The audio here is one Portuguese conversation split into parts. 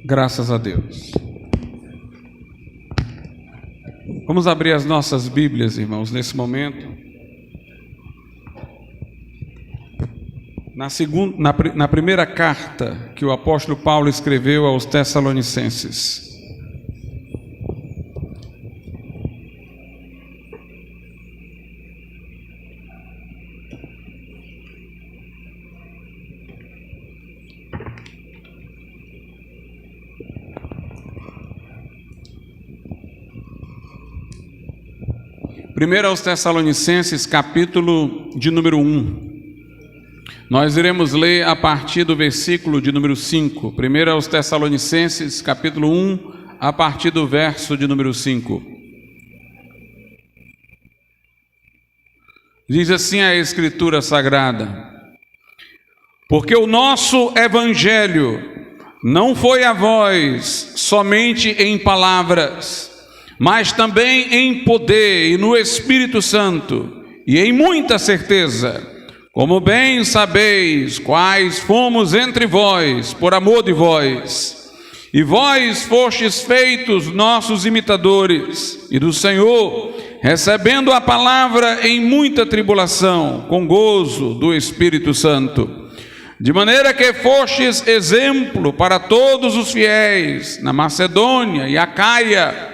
Graças a Deus. Vamos abrir as nossas Bíblias, irmãos, nesse momento. Na primeira carta que o apóstolo Paulo escreveu aos Tessalonicenses. Primeiro aos Tessalonicenses, capítulo de número 1. Nós iremos ler a partir do versículo de número 5. Primeiro aos Tessalonicenses, capítulo 1, a partir do verso de número 5. Diz assim a Escritura Sagrada: porque o nosso Evangelho não foi a vós somente em palavras, mas também em poder e no Espírito Santo, e em muita certeza, como bem sabeis quais fomos entre vós, por amor de vós. E vós fostes feitos nossos imitadores, e do Senhor, recebendo a palavra em muita tribulação, com gozo do Espírito Santo. De maneira que fostes exemplo para todos os fiéis, na Macedônia e Acaia,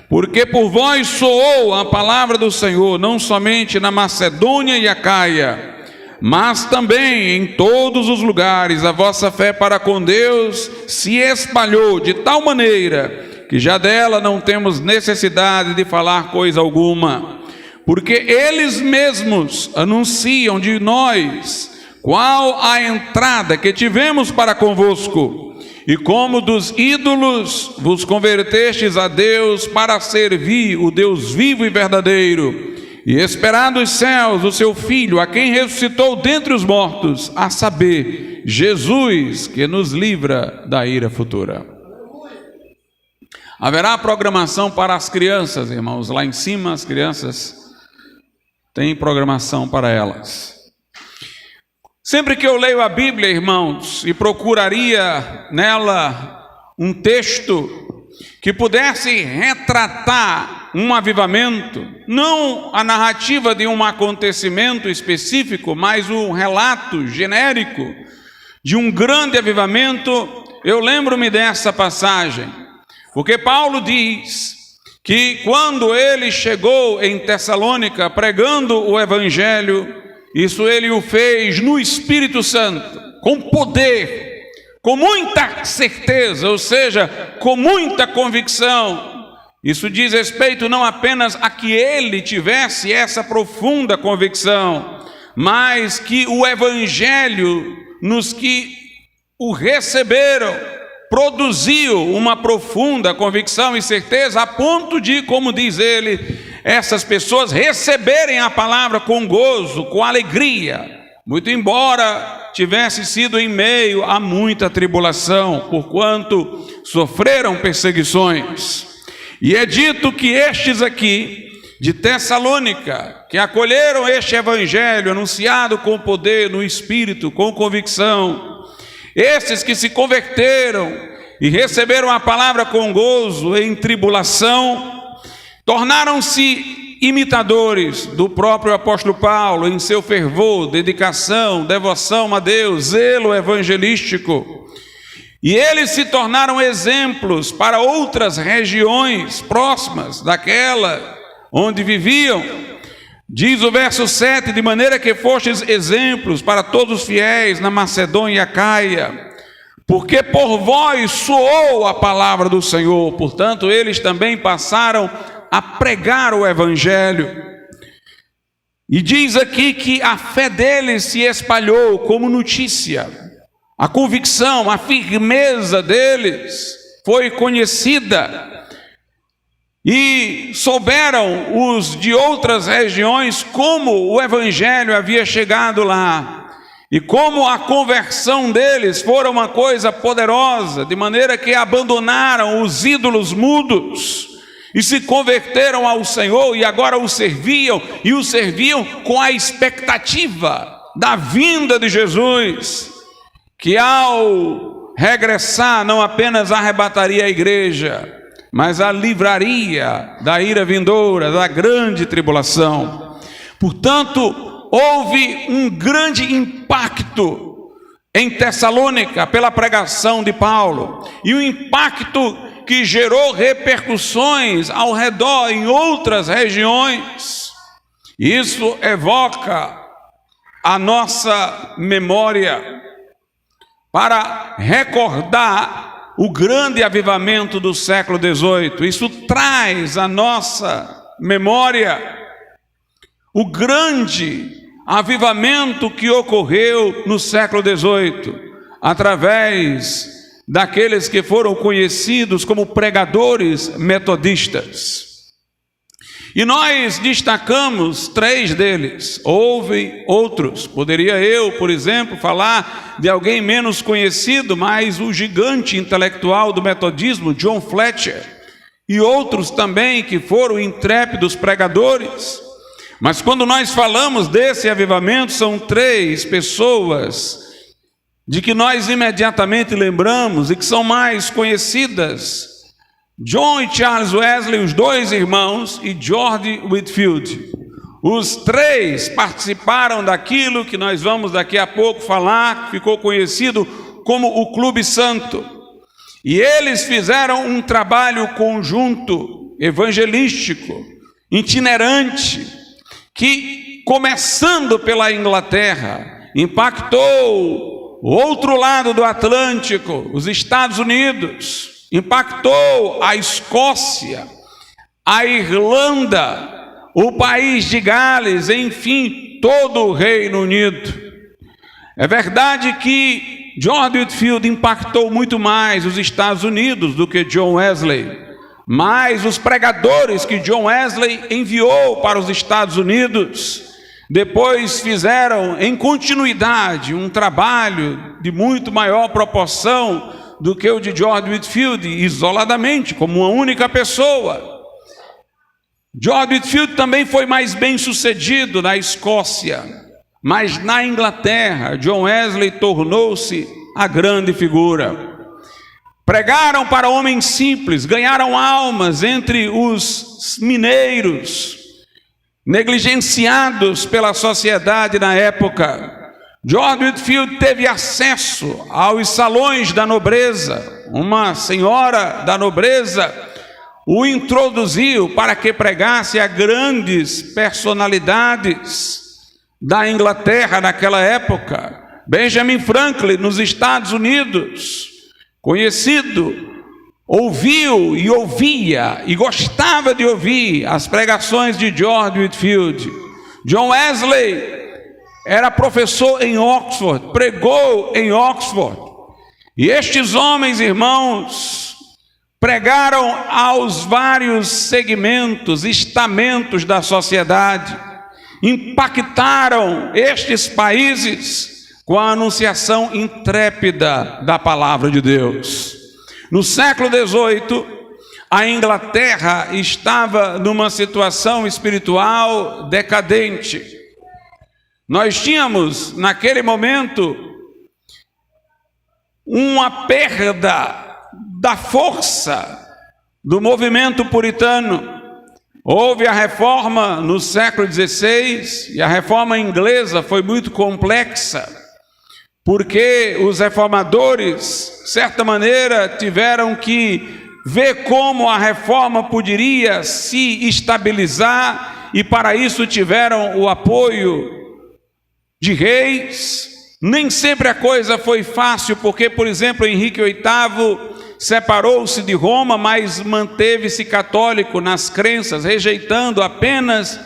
porque por vós soou a palavra do Senhor, não somente na Macedônia e Acaia, mas também em todos os lugares a vossa fé para com Deus se espalhou de tal maneira que já dela não temos necessidade de falar coisa alguma, porque eles mesmos anunciam de nós qual a entrada que tivemos para convosco, e como dos ídolos vos convertestes a Deus para servir o Deus vivo e verdadeiro, e esperar dos céus o seu Filho, a quem ressuscitou dentre os mortos, a saber, Jesus, que nos livra da ira futura. Haverá programação para as crianças, irmãos, lá em cima as crianças têm programação para elas. Sempre que eu leio a Bíblia, irmãos, e procuraria nela um texto que pudesse retratar um avivamento, não a narrativa de um acontecimento específico, mas um relato genérico de um grande avivamento, eu lembro-me dessa passagem, porque Paulo diz que quando ele chegou em Tessalônica pregando o Evangelho, isso ele o fez no Espírito Santo, com poder, com muita certeza, ou seja, com muita convicção. Isso diz respeito não apenas a que ele tivesse essa profunda convicção, mas que o Evangelho nos que o receberam produziu uma profunda convicção e certeza, a ponto de, como diz ele, essas pessoas receberem a palavra com gozo, com alegria, muito embora tivesse sido em meio a muita tribulação, porquanto sofreram perseguições. E é dito que estes aqui, de Tessalônica, que acolheram este evangelho anunciado com poder no Espírito, com convicção, esses que se converteram e receberam a palavra com gozo em tribulação, tornaram-se imitadores do próprio apóstolo Paulo em seu fervor, dedicação, devoção a Deus, zelo evangelístico. E eles se tornaram exemplos para outras regiões próximas daquela onde viviam. Diz o verso 7, de maneira que fostes exemplos para todos os fiéis na Macedônia e Acaia, porque por vós soou a palavra do Senhor. Portanto, eles também passaram a pregar o Evangelho. E diz aqui que a fé deles se espalhou como notícia. A convicção, a firmeza deles foi conhecida. E souberam os de outras regiões como o Evangelho havia chegado lá. E como a conversão deles fora uma coisa poderosa, de maneira que abandonaram os ídolos mudos e se converteram ao Senhor e agora o serviam, e o serviam com a expectativa da vinda de Jesus, que ao regressar, não apenas arrebataria a igreja, mas a livraria da ira vindoura, da grande tribulação. Portanto, houve um grande impacto em Tessalônica pela pregação de Paulo, e um impacto que gerou repercussões ao redor em outras regiões. Isso evoca a nossa memória para recordar o grande avivamento do século XVIII. Isso traz à nossa memória o grande avivamento que ocorreu no século XVIII, através daqueles que foram conhecidos como pregadores metodistas. E nós destacamos 3 deles. Houve outros. Poderia eu, por exemplo, falar de alguém menos conhecido, mas o gigante intelectual do metodismo, John Fletcher, e outros também que foram intrépidos pregadores. Mas quando nós falamos desse avivamento, são 3 pessoas de que nós imediatamente lembramos e que são mais conhecidas: John e Charles Wesley, os 2 irmãos, e George Whitefield. Os 3 participaram daquilo que nós vamos daqui a pouco falar, que ficou conhecido como o Clube Santo. E eles fizeram um trabalho conjunto, evangelístico, itinerante, que, começando pela Inglaterra, impactou o outro lado do Atlântico, os Estados Unidos, impactou a Escócia, a Irlanda, o país de Gales, enfim, todo o Reino Unido. É verdade que George Whitefield impactou muito mais os Estados Unidos do que John Wesley, mas os pregadores que John Wesley enviou para os Estados Unidos depois fizeram em continuidade um trabalho de muito maior proporção do que o de George Whitefield, isoladamente, como uma única pessoa. George Whitefield também foi mais bem sucedido na Escócia, mas na Inglaterra, John Wesley tornou-se a grande figura. Pregaram para homens simples, ganharam almas entre os mineiros, negligenciados pela sociedade na época. George Whitefield teve acesso aos salões da nobreza. Uma senhora da nobreza o introduziu para que pregasse a grandes personalidades da Inglaterra naquela época. Benjamin Franklin, nos Estados Unidos, conhecido, ouviu e ouvia e gostava de ouvir as pregações de George Whitefield. John Wesley era professor em Oxford, pregou em Oxford. E estes homens, irmãos, pregaram aos vários segmentos, estamentos da sociedade, impactaram estes países com a anunciação intrépida da palavra de Deus. No século XVIII, a Inglaterra estava numa situação espiritual decadente. Nós tínhamos, naquele momento, uma perda da força do movimento puritano. Houve a reforma no século XVI, e a reforma inglesa foi muito complexa, porque os reformadores, de certa maneira, tiveram que ver como a reforma poderia se estabilizar, e para isso tiveram o apoio de reis. Nem sempre a coisa foi fácil, porque, por exemplo, Henrique VIII separou-se de Roma, mas manteve-se católico nas crenças, rejeitando apenas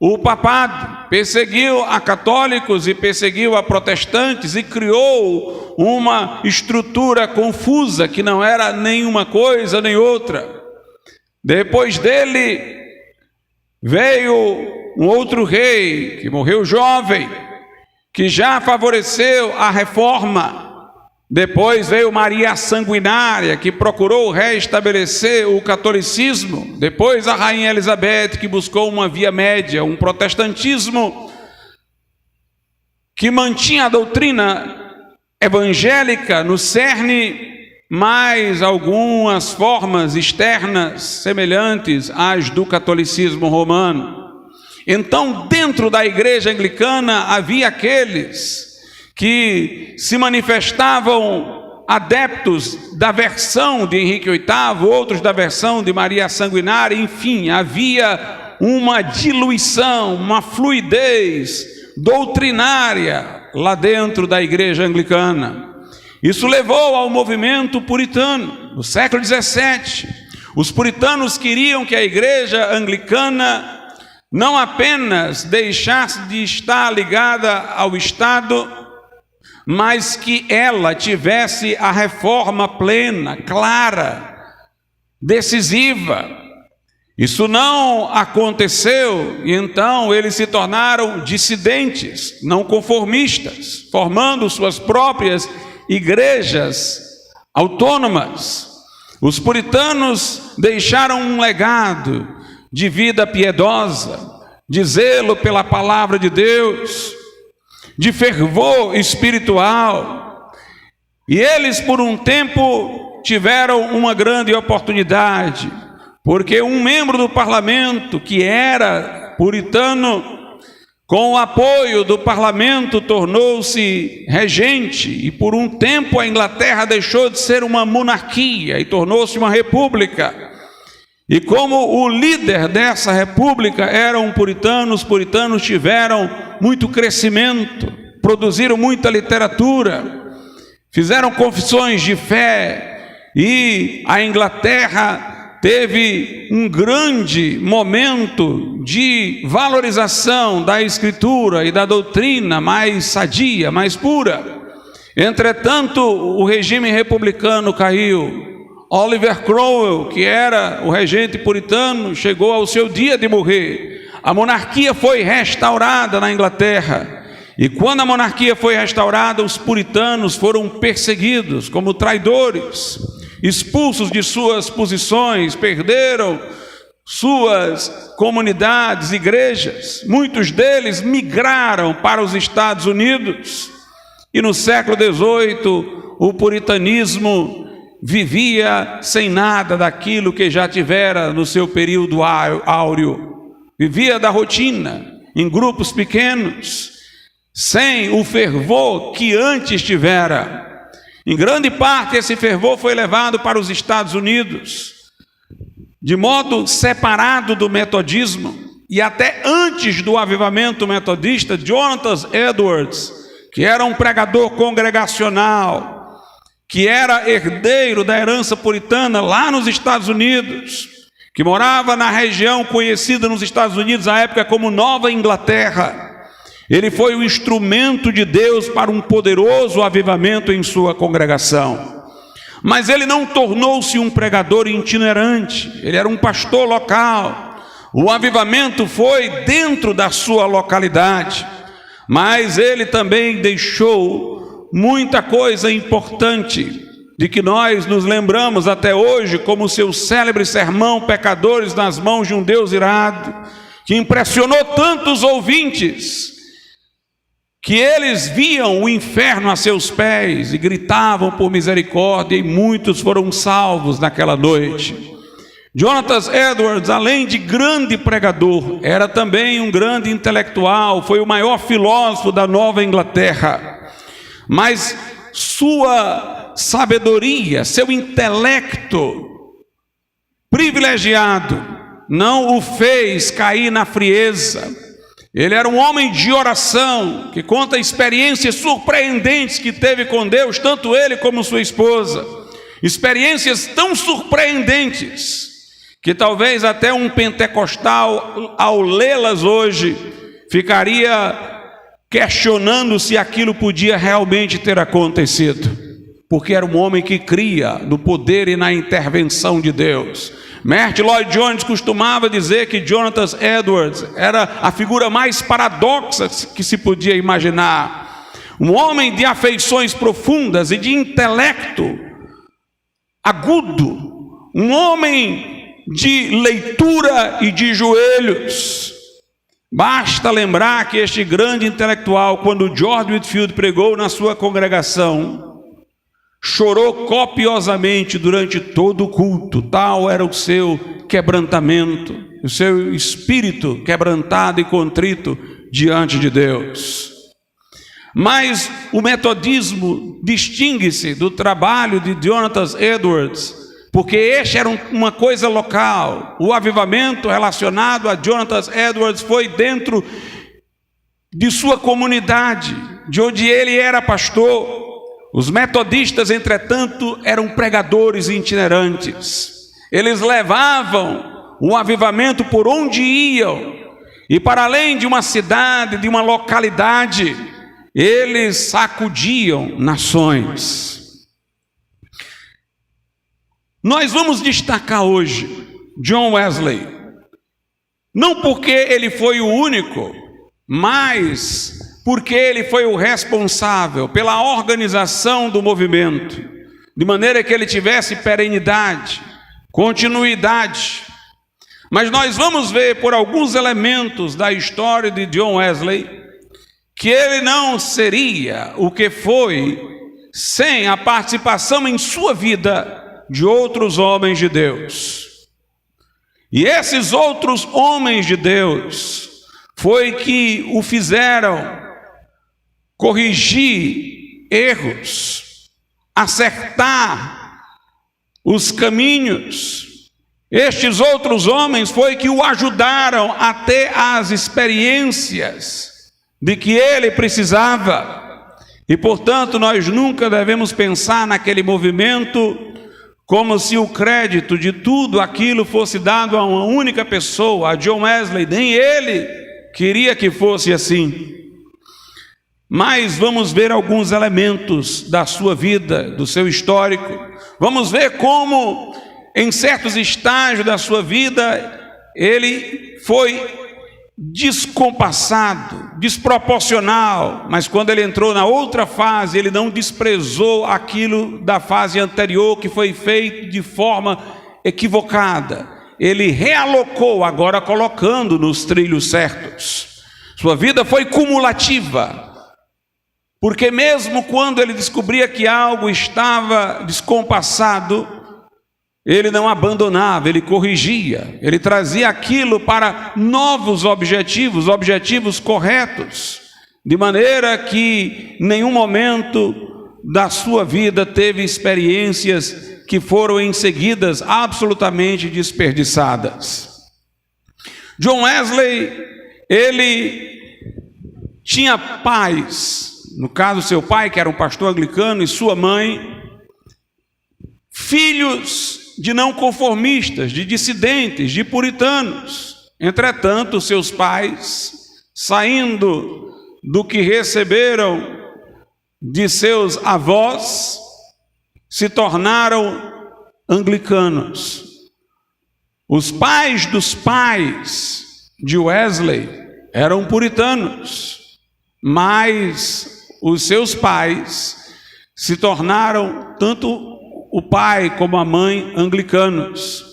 o papado. Perseguiu a católicos e perseguiu a protestantes, e criou uma estrutura confusa que não era nenhuma coisa nem outra. Depois dele veio um outro rei que morreu jovem, que já favoreceu a reforma. Depois veio Maria a Sanguinária, que procurou restabelecer o catolicismo. Depois a Rainha Elizabeth, que buscou uma via média, um protestantismo que mantinha a doutrina evangélica no cerne, mais algumas formas externas semelhantes às do catolicismo romano. Então, dentro da igreja anglicana havia aqueles que se manifestavam adeptos da versão de Henrique VIII, outros da versão de Maria Sanguinária, enfim, havia uma diluição, uma fluidez doutrinária lá dentro da igreja anglicana. Isso levou ao movimento puritano no século XVII. Os puritanos queriam que a igreja anglicana não apenas deixasse de estar ligada ao Estado, mas que ela tivesse a reforma plena, clara, decisiva. Isso não aconteceu, e então eles se tornaram dissidentes, não conformistas, formando suas próprias igrejas autônomas. Os puritanos deixaram um legado de vida piedosa, de zelo pela palavra de Deus, de fervor espiritual. E eles, por um tempo, tiveram uma grande oportunidade, porque um membro do parlamento, que era puritano, com o apoio do parlamento, tornou-se regente, e por um tempo a Inglaterra deixou de ser uma monarquia e tornou-se uma república. E como o líder dessa república era um puritano, os puritanos tiveram muito crescimento, produziram muita literatura, fizeram confissões de fé, e a Inglaterra teve um grande momento de valorização da escritura e da doutrina mais sadia, mais pura. Entretanto, o regime republicano caiu. Oliver Cromwell, que era o regente puritano, chegou ao seu dia de morrer. A monarquia foi restaurada na Inglaterra. E quando a monarquia foi restaurada, os puritanos foram perseguidos como traidores, expulsos de suas posições, perderam suas comunidades, igrejas. Muitos deles migraram para os Estados Unidos. E no século XVIII, o puritanismo vivia sem nada daquilo que já tivera no seu período áureo. Vivia da rotina, em grupos pequenos, sem o fervor que antes tivera. Em grande parte, esse fervor foi levado para os Estados Unidos, de modo separado do metodismo. E até antes do avivamento metodista, Jonathan Edwards, que era um pregador congregacional, que era herdeiro da herança puritana lá nos Estados Unidos, que morava na região conhecida nos Estados Unidos à época como Nova Inglaterra, ele foi o instrumento de Deus para um poderoso avivamento em sua congregação. Mas ele não tornou-se um pregador itinerante, ele era um pastor local. O avivamento foi dentro da sua localidade, mas ele também deixou muita coisa importante, de que nós nos lembramos até hoje, como o seu célebre sermão, Pecadores nas Mãos de um Deus Irado, que impressionou tantos ouvintes, que eles viam o inferno a seus pés e gritavam por misericórdia, e muitos foram salvos naquela noite. Jonathan Edwards, além de grande pregador, era também um grande intelectual, foi o maior filósofo da Nova Inglaterra. Mas sua sabedoria, seu intelecto privilegiado, não o fez cair na frieza. Ele era um homem de oração, que conta experiências surpreendentes que teve com Deus, tanto ele como sua esposa. Experiências tão surpreendentes, que talvez até um pentecostal, ao lê-las hoje, ficaria questionando se aquilo podia realmente ter acontecido. Porque era um homem que cria no poder e na intervenção de Deus. Martyn Lloyd-Jones costumava dizer que Jonathan Edwards era a figura mais paradoxa que se podia imaginar. Um homem de afeições profundas e de intelecto agudo. Um homem de leitura e de joelhos. Basta lembrar que este grande intelectual, quando George Whitefield pregou na sua congregação, chorou copiosamente durante todo o culto. Tal era o seu quebrantamento, o seu espírito quebrantado e contrito diante de Deus. Mas o metodismo distingue-se do trabalho de Jonathan Edwards, porque este era uma coisa local. O avivamento relacionado a Jonathan Edwards foi dentro de sua comunidade, de onde ele era pastor. Os metodistas, entretanto, eram pregadores itinerantes. Eles levavam o avivamento por onde iam, e para além de uma cidade, de uma localidade, eles sacudiam nações. Nós vamos destacar hoje John Wesley, não porque ele foi o único, mas porque ele foi o responsável pela organização do movimento, de maneira que ele tivesse perenidade, continuidade. Mas nós vamos ver por alguns elementos da história de John Wesley que ele não seria o que foi sem a participação em sua vida de outros homens de Deus. E esses outros homens de Deus foi que o fizeram corrigir erros, acertar os caminhos. Estes outros homens foi que o ajudaram a ter as experiências de que ele precisava. E portanto nós nunca devemos pensar naquele movimento como se o crédito de tudo aquilo fosse dado a uma única pessoa, a John Wesley. Nem ele queria que fosse assim. Mas vamos ver alguns elementos da sua vida, do seu histórico. Vamos ver como, em certos estágios da sua vida, ele foi descompassado, desproporcional, mas quando ele entrou na outra fase, ele não desprezou aquilo da fase anterior que foi feito de forma equivocada. Ele realocou, agora colocando nos trilhos certos. Sua vida foi cumulativa, porque mesmo quando ele descobria que algo estava descompassado, ele não abandonava, ele corrigia, ele trazia aquilo para novos objetivos, objetivos corretos, de maneira que em nenhum momento da sua vida teve experiências que foram em seguida absolutamente desperdiçadas. John Wesley, ele tinha pais, no caso seu pai, que era um pastor anglicano, e sua mãe, filhos de não conformistas, de dissidentes, de puritanos. Entretanto, seus pais, saindo do que receberam de seus avós, se tornaram anglicanos. Os pais dos pais de Wesley eram puritanos, mas os seus pais se tornaram tanto o pai como a mãe anglicanos.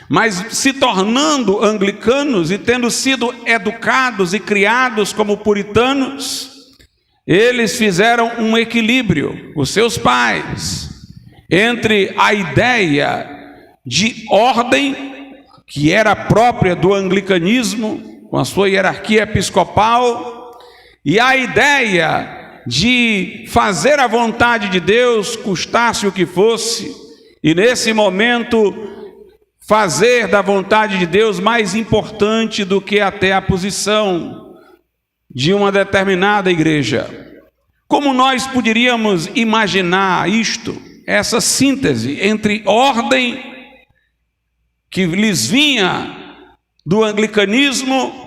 Mas se tornando anglicanos e tendo sido educados e criados como puritanos, eles fizeram um equilíbrio, os seus pais, entre a ideia de ordem, que era própria do anglicanismo, com a sua hierarquia episcopal, e a ideia de fazer a vontade de Deus, custasse o que fosse, e nesse momento fazer da vontade de Deus mais importante do que até a posição de uma determinada igreja. Como nós poderíamos imaginar isto, essa síntese entre ordem que lhes vinha do anglicanismo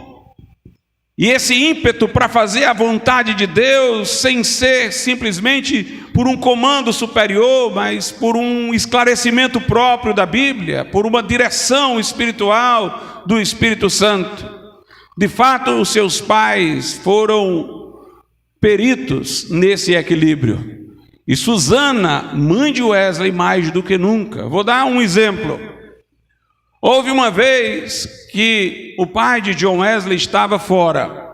e esse ímpeto para fazer a vontade de Deus, sem ser simplesmente por um comando superior, mas por um esclarecimento próprio da Bíblia, por uma direção espiritual do Espírito Santo. De fato, os seus pais foram peritos nesse equilíbrio. E Susana, mãe de Wesley, mais do que nunca. Vou dar um exemplo. Houve uma vez que o pai de John Wesley estava fora.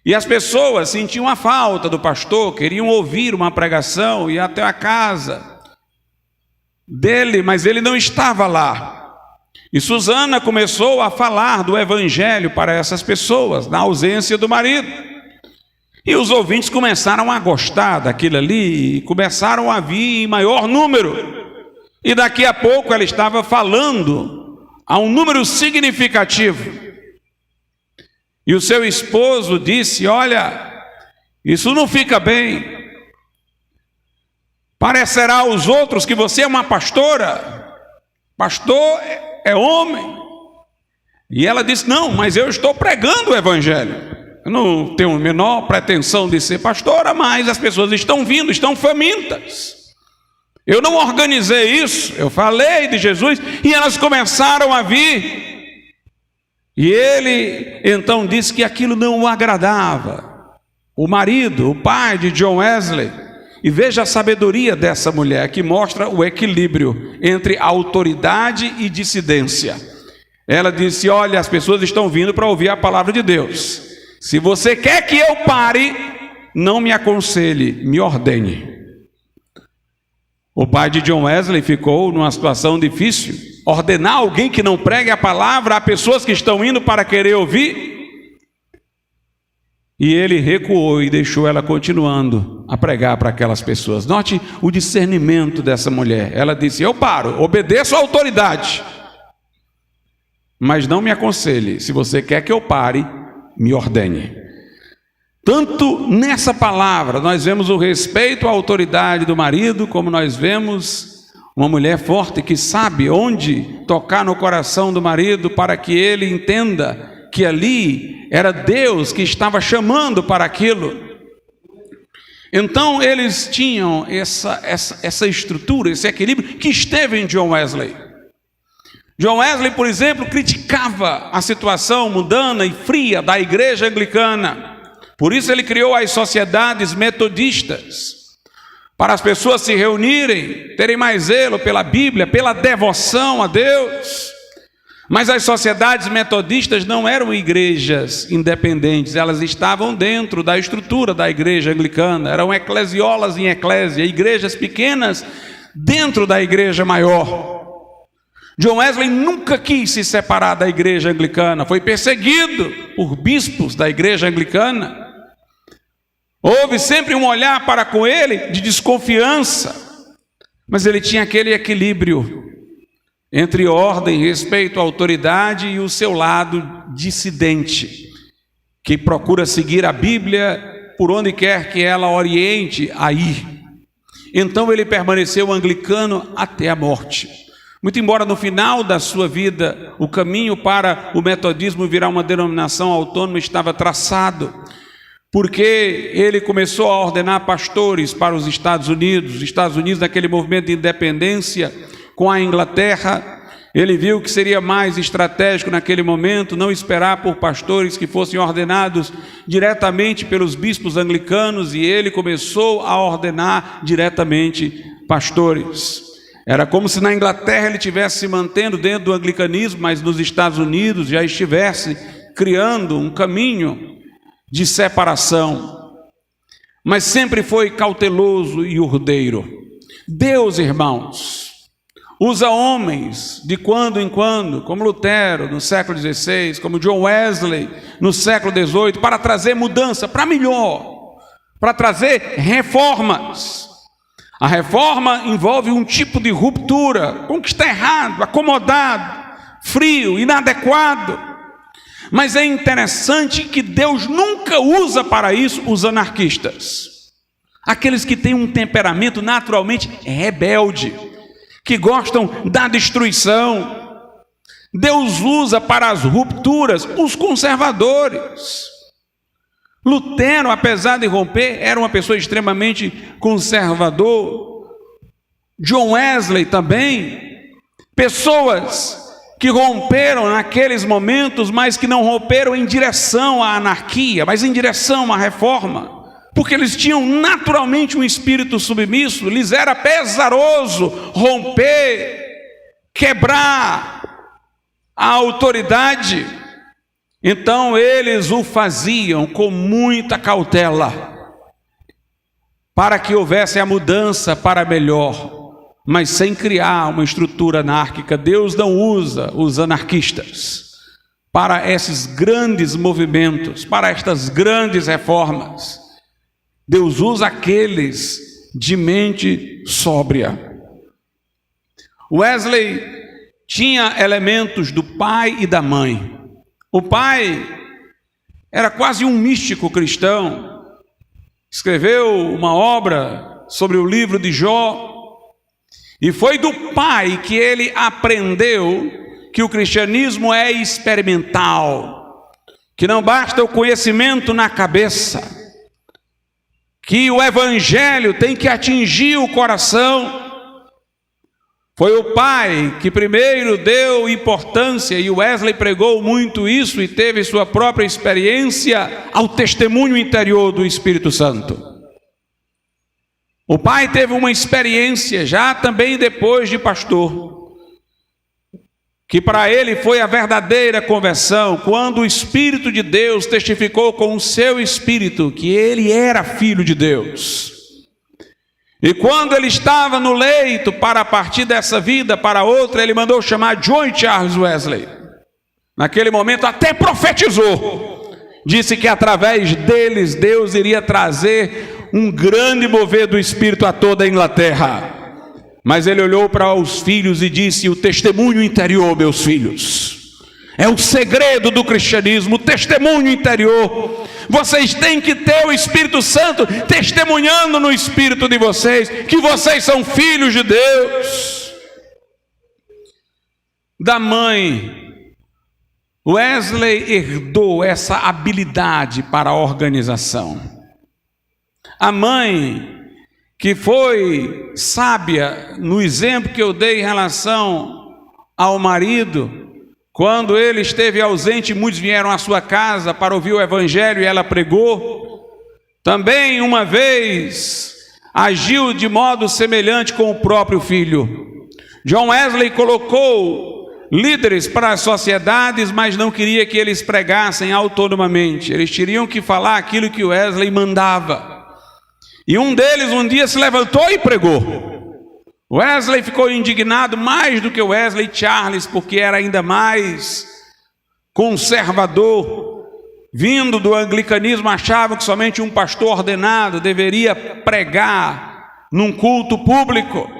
E as pessoas sentiam a falta do pastor, queriam ouvir uma pregação, ir até a casa dele, mas ele não estava lá. E Susana começou a falar do evangelho para essas pessoas, na ausência do marido. E os ouvintes começaram a gostar daquilo ali, e começaram a vir em maior número. E daqui a pouco ela estava falando a um número significativo. E o seu esposo disse: olha, isso não fica bem. Parecerá aos outros que você é uma pastora. Pastor é homem. E ela disse: não, mas eu estou pregando o evangelho. Eu não tenho a menor pretensão de ser pastora, mas as pessoas estão vindo, estão famintas. Eu não organizei isso, eu falei de Jesus e elas começaram a vir. E ele então disse que aquilo não o agradava. O marido, o pai de John Wesley. E veja a sabedoria dessa mulher, que mostra o equilíbrio entre autoridade e dissidência. Ela disse: olha, as pessoas estão vindo para ouvir a palavra de Deus. Se você quer que eu pare, não me aconselhe, me ordene. O pai de John Wesley ficou numa situação difícil. Ordenar alguém que não pregue a palavra a pessoas que estão indo para querer ouvir. E ele recuou e deixou ela continuando a pregar para aquelas pessoas. Note o discernimento dessa mulher. Ela disse: eu paro, obedeço à autoridade, mas não me aconselhe. Se você quer que eu pare, me ordene. Tanto nessa palavra nós vemos o respeito à autoridade do marido, como nós vemos uma mulher forte que sabe onde tocar no coração do marido para que ele entenda que ali era Deus que estava chamando para aquilo. Então eles tinham essa estrutura, esse equilíbrio que esteve em John Wesley. John Wesley, por exemplo, criticava a situação mundana e fria da igreja anglicana. Por isso ele criou as sociedades metodistas, para as pessoas se reunirem, terem mais zelo pela Bíblia, pela devoção a Deus. Mas as sociedades metodistas não eram igrejas independentes, elas estavam dentro da estrutura da igreja anglicana, eram eclesiolas em eclésia, igrejas pequenas dentro da igreja maior. John Wesley nunca quis se separar da igreja anglicana, foi perseguido por bispos da igreja anglicana. Houve sempre um olhar para com ele de desconfiança, mas ele tinha aquele equilíbrio entre ordem, respeito à autoridade e o seu lado dissidente, que procura seguir a Bíblia por onde quer que ela oriente a ir. Então ele permaneceu anglicano até a morte. Muito embora no final da sua vida o caminho para o metodismo virar uma denominação autônoma estava traçado, porque ele começou a ordenar pastores para os Estados Unidos. Naquele movimento de independência com a Inglaterra, ele viu que seria mais estratégico naquele momento não esperar por pastores que fossem ordenados diretamente pelos bispos anglicanos, e ele começou a ordenar diretamente pastores. Era como se na Inglaterra ele estivesse se mantendo dentro do anglicanismo, mas nos Estados Unidos já estivesse criando um caminho de separação. Mas sempre foi cauteloso e urdeiro. Deus, irmãos, usa homens de quando em quando, como Lutero no século XVI, como John Wesley no século XVIII, para trazer mudança para melhor, para trazer reformas. A reforma envolve um tipo de ruptura, com o que está errado, acomodado, frio, inadequado. Mas é interessante que Deus nunca usa para isso os anarquistas, aqueles que têm um temperamento naturalmente rebelde, que gostam da destruição. Deus usa para as rupturas os conservadores. Lutero, apesar de romper, era uma pessoa extremamente conservador. John Wesley também. Pessoas que romperam naqueles momentos, mas que não romperam em direção à anarquia, mas em direção à reforma, porque eles tinham naturalmente um espírito submisso, lhes era pesaroso romper, quebrar, a autoridade, então eles o faziam com muita cautela, para que houvesse a mudança para melhor, mas sem criar uma estrutura anárquica. Deus não usa os anarquistas para esses grandes movimentos, para estas grandes reformas. Deus usa aqueles de mente sóbria. Wesley tinha elementos do pai e da mãe. O pai era quase um místico cristão, escreveu uma obra sobre o livro de Jó, e foi do pai que ele aprendeu que o cristianismo é experimental, que não basta o conhecimento na cabeça, que o evangelho tem que atingir o coração. Foi o pai que primeiro deu importância, e Wesley pregou muito isso e teve sua própria experiência, ao testemunho interior do Espírito Santo. O pai teve uma experiência já também depois de pastor, que para ele foi a verdadeira conversão, quando o Espírito de Deus testificou com o seu espírito que ele era filho de Deus. E quando ele estava no leito para partir dessa vida para outra, ele mandou chamar John e Charles Wesley. Naquele momento até profetizou, disse que através deles Deus iria trazer um grande mover do Espírito a toda a Inglaterra. Mas ele olhou para os filhos e disse: o testemunho interior, meus filhos, é o segredo do cristianismo, o testemunho interior. Vocês têm que ter o Espírito Santo testemunhando no espírito de vocês que vocês são filhos de Deus. Da mãe, Wesley herdou essa habilidade para a organização. A mãe, que foi sábia no exemplo que eu dei em relação ao marido, quando ele esteve ausente, muitos vieram à sua casa para ouvir o evangelho e ela pregou. Também uma vez agiu de modo semelhante com o próprio filho. John Wesley colocou líderes para as sociedades, mas não queria que eles pregassem autonomamente. Eles teriam que falar aquilo que Wesley mandava. E um deles um dia se levantou e pregou. Wesley ficou indignado mais do que Wesley e Charles, porque era ainda mais conservador. Vindo do anglicanismo, achava que somente um pastor ordenado deveria pregar num culto público.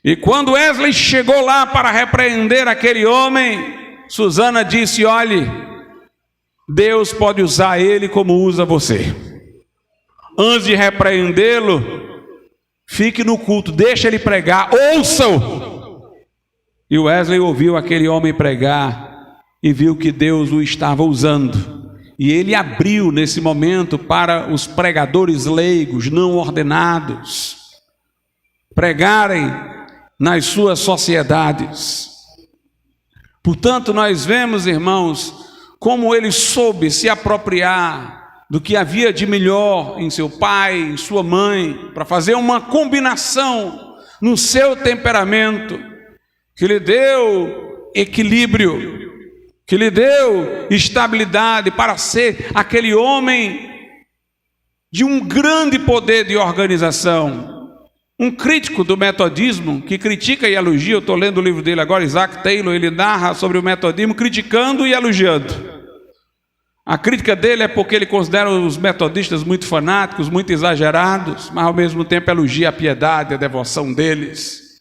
E quando Wesley chegou lá para repreender aquele homem, Susana disse: olhe, Deus pode usar ele como usa você. Antes de repreendê-lo, fique no culto, deixa ele pregar, ouça-o. E Wesley ouviu aquele homem pregar e viu que Deus o estava usando. E ele abriu nesse momento para os pregadores leigos, não ordenados, pregarem nas suas sociedades. Portanto, nós vemos, irmãos, como ele soube se apropriar do que havia de melhor em seu pai, em sua mãe, para fazer uma combinação no seu temperamento, que lhe deu equilíbrio, que lhe deu estabilidade para ser aquele homem de um grande poder de organização. Um crítico do metodismo, que critica e elogia, eu estou lendo o livro dele agora, Isaac Taylor, ele narra sobre o metodismo, criticando e elogiando. A crítica dele é porque ele considera os metodistas muito fanáticos, muito exagerados, mas ao mesmo tempo elogia a piedade, a devoção deles.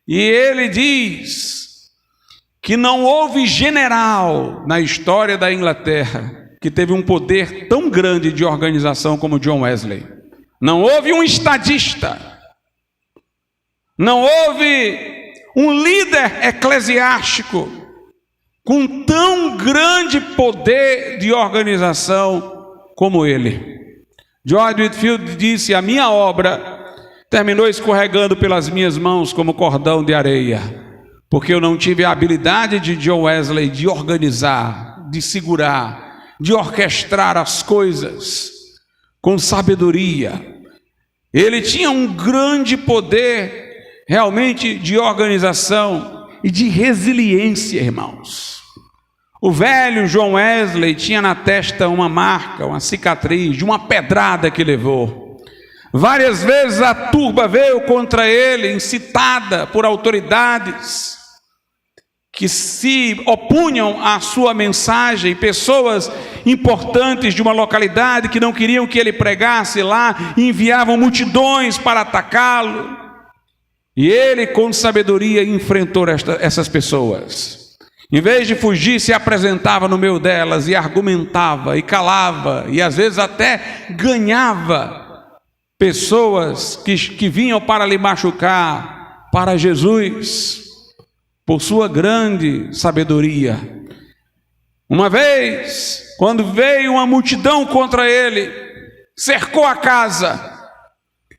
E ele diz que não houve general na história da Inglaterra que teve um poder tão grande de organização como John Wesley. Não houve um estadista, não houve um líder eclesiástico com tão grande poder de organização como ele. George Whitefield disse: a minha obra terminou escorregando pelas minhas mãos como cordão de areia, porque eu não tive a habilidade de John Wesley de organizar, de segurar, de orquestrar as coisas com sabedoria. Ele tinha um grande poder realmente de organização, e de resiliência, irmãos. O velho John Wesley tinha na testa uma marca, uma cicatriz de uma pedrada que levou. Várias vezes a turba veio contra ele, incitada por autoridades que se opunham à sua mensagem, pessoas importantes de uma localidade que não queriam que ele pregasse lá, enviavam multidões para atacá-lo. E ele, com sabedoria, enfrentou essas pessoas. Em vez de fugir, se apresentava no meio delas e argumentava e calava, e às vezes até ganhava pessoas que vinham para lhe machucar para Jesus, por sua grande sabedoria. Uma vez, quando veio uma multidão contra ele, cercou a casa,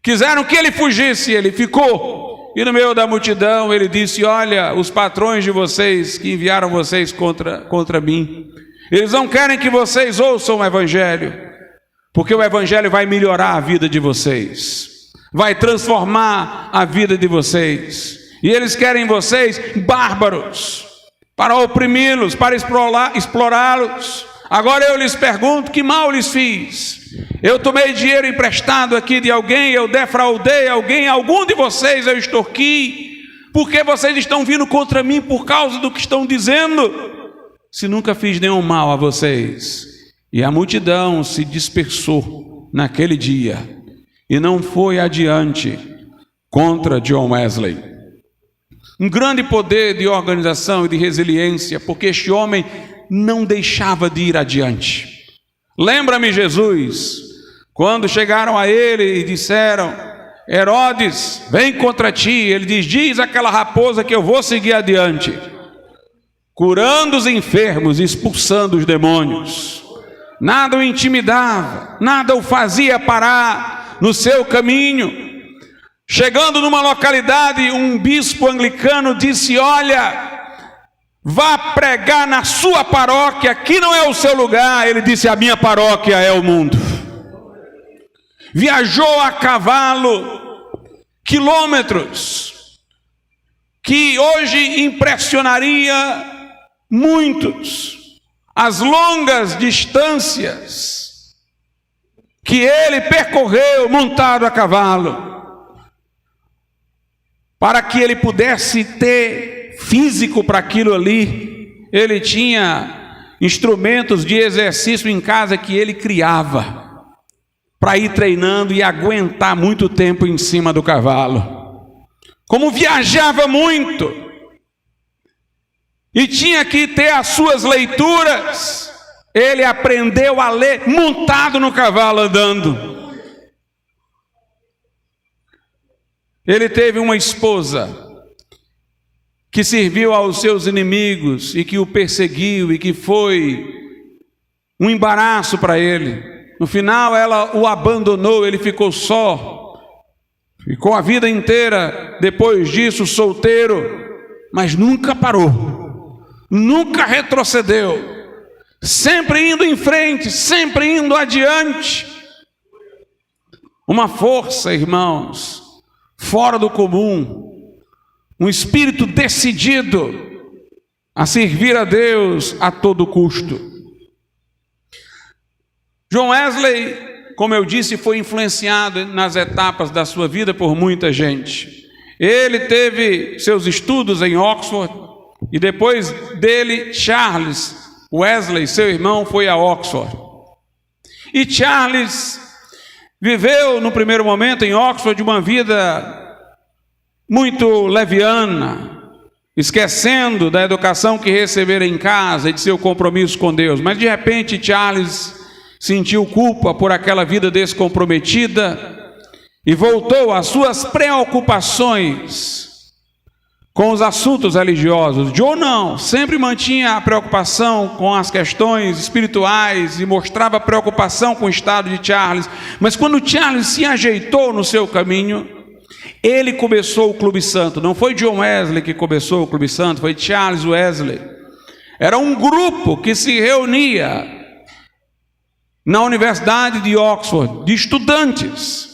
quiseram que ele fugisse, ele ficou, e no meio da multidão ele disse: olha, os patrões de vocês que enviaram vocês contra mim, eles não querem que vocês ouçam o evangelho, porque o evangelho vai melhorar a vida de vocês, vai transformar a vida de vocês, e eles querem vocês bárbaros, para oprimi-los, para explorá-los. Agora eu lhes pergunto, que mal lhes fiz? Eu tomei dinheiro emprestado aqui de alguém, eu defraudei alguém, algum de vocês eu extorqui, por que vocês estão vindo contra mim por causa do que estão dizendo? Se nunca fiz nenhum mal a vocês. E a multidão se dispersou naquele dia e não foi adiante contra John Wesley. Um grande poder de organização e de resiliência, porque este homem não deixava de ir adiante. Lembra-me, Jesus, quando chegaram a ele e disseram: Herodes, vem contra ti. Ele diz aquela raposa que eu vou seguir adiante, curando os enfermos, expulsando os demônios. Nada o intimidava, nada o fazia parar no seu caminho. Chegando numa localidade, um bispo anglicano disse: olha, vá pregar na sua paróquia, aqui não é o seu lugar. Ele disse: a minha paróquia é o mundo. Viajou a cavalo quilômetros, que hoje impressionaria muitos, as longas distâncias que ele percorreu montado a cavalo, para que ele pudesse ter físico para aquilo ali. Ele tinha instrumentos de exercício em casa que ele criava, para ir treinando e aguentar muito tempo em cima do cavalo. Como viajava muito e tinha que ter as suas leituras, ele aprendeu a ler montado no cavalo, andando. Ele teve uma esposa que serviu aos seus inimigos e que o perseguiu e que foi um embaraço para ele. No final ela o abandonou, ele ficou só, ficou a vida inteira depois disso solteiro, mas nunca parou, nunca retrocedeu, sempre indo em frente, sempre indo adiante. Uma força, irmãos, fora do comum, um espírito decidido a servir a Deus a todo custo. John Wesley, como eu disse, foi influenciado nas etapas da sua vida por muita gente. Ele teve seus estudos em Oxford e depois dele Charles Wesley, seu irmão, foi a Oxford. E Charles viveu no primeiro momento em Oxford uma vida muito leviana, esquecendo da educação que recebera em casa e de seu compromisso com Deus. Mas de repente Charles sentiu culpa por aquela vida descomprometida e voltou às suas preocupações com os assuntos religiosos. John não, sempre mantinha a preocupação com as questões espirituais e mostrava preocupação com o estado de Charles. Mas quando Charles se ajeitou no seu caminho, ele começou o Clube Santo. Não foi John Wesley que começou o Clube Santo, foi Charles Wesley. Era um grupo que se reunia na Universidade de Oxford, de estudantes.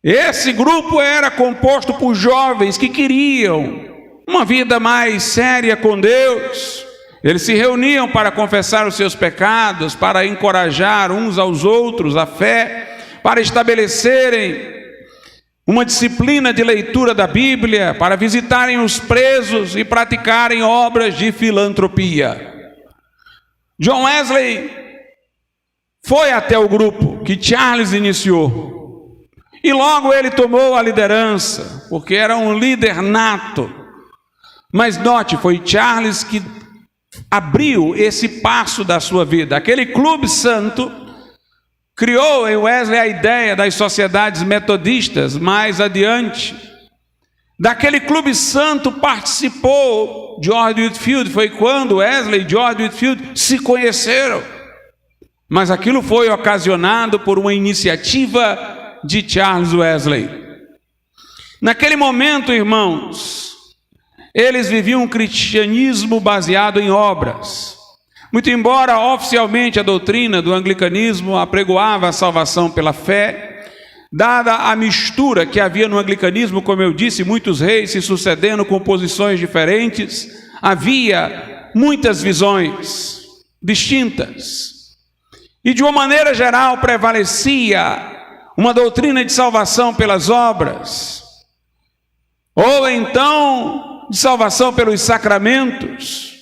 Esse grupo era composto por jovens que queriam uma vida mais séria com Deus. Eles se reuniam para confessar os seus pecados, para encorajar uns aos outros a fé, para estabelecerem uma disciplina de leitura da Bíblia, para visitarem os presos e praticarem obras de filantropia. John Wesley foi até o grupo que Charles iniciou, e logo ele tomou a liderança, porque era um líder nato. Mas note, foi Charles que abriu esse passo da sua vida. Aquele clube santo criou em Wesley a ideia das sociedades metodistas. Mais adiante, daquele clube santo participou George Whitefield. Foi quando Wesley e George Whitefield se conheceram. Mas aquilo foi ocasionado por uma iniciativa de Charles Wesley. Naquele momento, irmãos, eles viviam um cristianismo baseado em obras. Muito embora oficialmente a doutrina do anglicanismo apregoava a salvação pela fé, dada a mistura que havia no anglicanismo, como eu disse, muitos reis se sucedendo com posições diferentes, havia muitas visões distintas. E de uma maneira geral prevalecia uma doutrina de salvação pelas obras, ou então de salvação pelos sacramentos.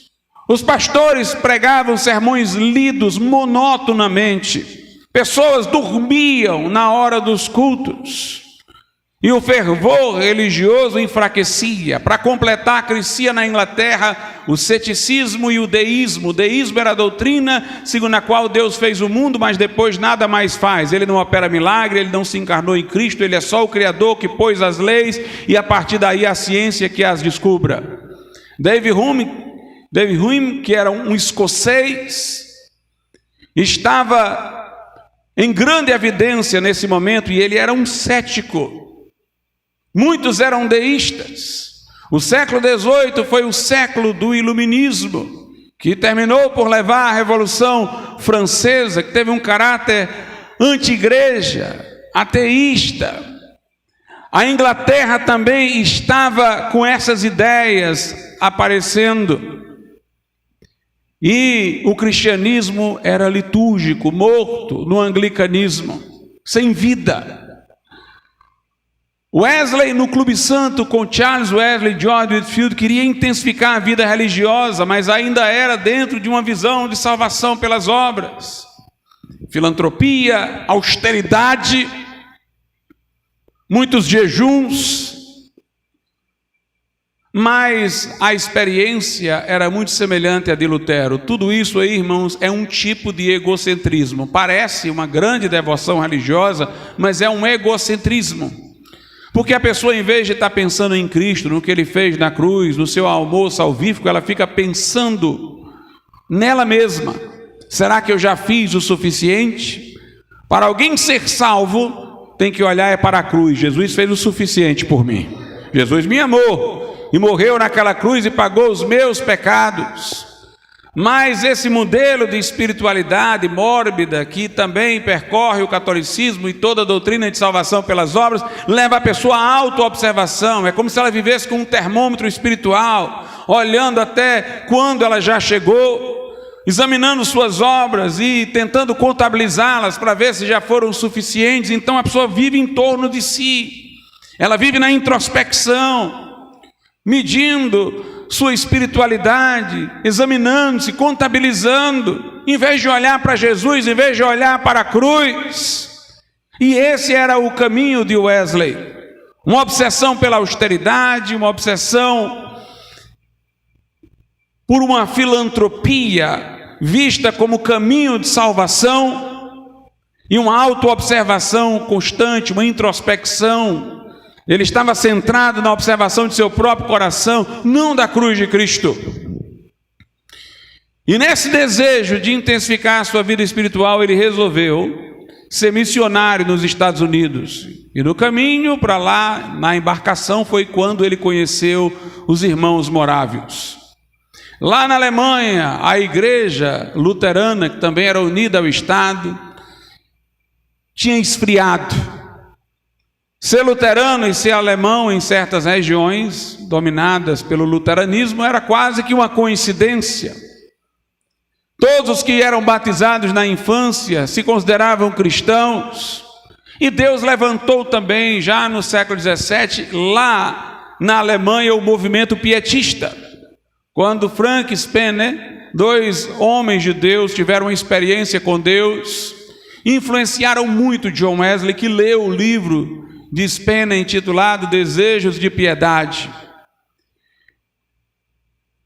Os pastores pregavam sermões lidos monotonamente. Pessoas dormiam na hora dos cultos. E o fervor religioso enfraquecia. Para completar, crescia na Inglaterra o ceticismo e o deísmo. O deísmo era a doutrina segundo a qual Deus fez o mundo, mas depois nada mais faz. Ele não opera milagre, ele não se encarnou em Cristo, ele é só o Criador que pôs as leis e a partir daí a ciência que as descubra. David Hume, que era um escocês, estava em grande evidência nesse momento e ele era um cético. Muitos eram deístas. O século XVIII foi o século do iluminismo, que terminou por levar à Revolução Francesa, que teve um caráter anti-igreja, ateísta. A Inglaterra também estava com essas ideias aparecendo. E o cristianismo era litúrgico, morto no anglicanismo, sem vida. Wesley, no Clube Santo, com Charles Wesley e George Whitefield, queria intensificar a vida religiosa, mas ainda era dentro de uma visão de salvação pelas obras. Filantropia, austeridade, muitos jejuns, mas a experiência era muito semelhante à de Lutero. Tudo isso aí, irmãos, é um tipo de egocentrismo. Parece uma grande devoção religiosa, mas é um egocentrismo. Porque a pessoa, em vez de estar pensando em Cristo, no que Ele fez na cruz, no seu almoço salvífico, ela fica pensando nela mesma. Será que eu já fiz o suficiente? Para alguém ser salvo, tem que olhar para a cruz. Jesus fez o suficiente por mim. Jesus me amou e morreu naquela cruz e pagou os meus pecados. Mas esse modelo de espiritualidade mórbida, que também percorre o catolicismo e toda a doutrina de salvação pelas obras, leva a pessoa à autoobservação. É como se ela vivesse com um termômetro espiritual, olhando até quando ela já chegou, examinando suas obras e tentando contabilizá-las para ver se já foram suficientes. Então a pessoa vive em torno de si, ela vive na introspecção, medindo sua espiritualidade, examinando-se, contabilizando, em vez de olhar para Jesus, em vez de olhar para a cruz. E esse era o caminho de Wesley, uma obsessão pela austeridade, uma obsessão por uma filantropia vista como caminho de salvação e uma autoobservação constante, uma introspecção. Ele estava centrado na observação de seu próprio coração, não da cruz de Cristo. E nesse desejo de intensificar a sua vida espiritual, ele resolveu ser missionário nos Estados Unidos. E no caminho para lá, na embarcação, foi quando ele conheceu os irmãos morávios. Lá na Alemanha, a igreja luterana, que também era unida ao Estado, tinha esfriado. Ser luterano e ser alemão em certas regiões dominadas pelo luteranismo era quase que uma coincidência. Todos os que eram batizados na infância se consideravam cristãos. E Deus levantou também, já no século XVII, lá na Alemanha, o movimento pietista. Quando Frank Spener, dois homens de Deus, tiveram uma experiência com Deus, influenciaram muito John Wesley, que leu o livro de Spener intitulado Desejos de Piedade.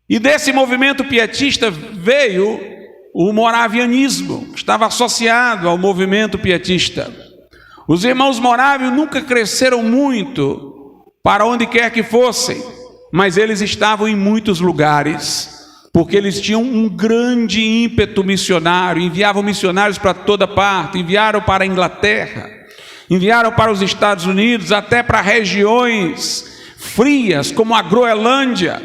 E desse movimento pietista veio o moravianismo, que estava associado ao movimento pietista. Os irmãos morávios nunca cresceram muito para onde quer que fossem, mas eles estavam em muitos lugares, porque eles tinham um grande ímpeto missionário, enviavam missionários para toda parte, enviaram para a Inglaterra, enviaram para os Estados Unidos, até para regiões frias, como a Groenlândia.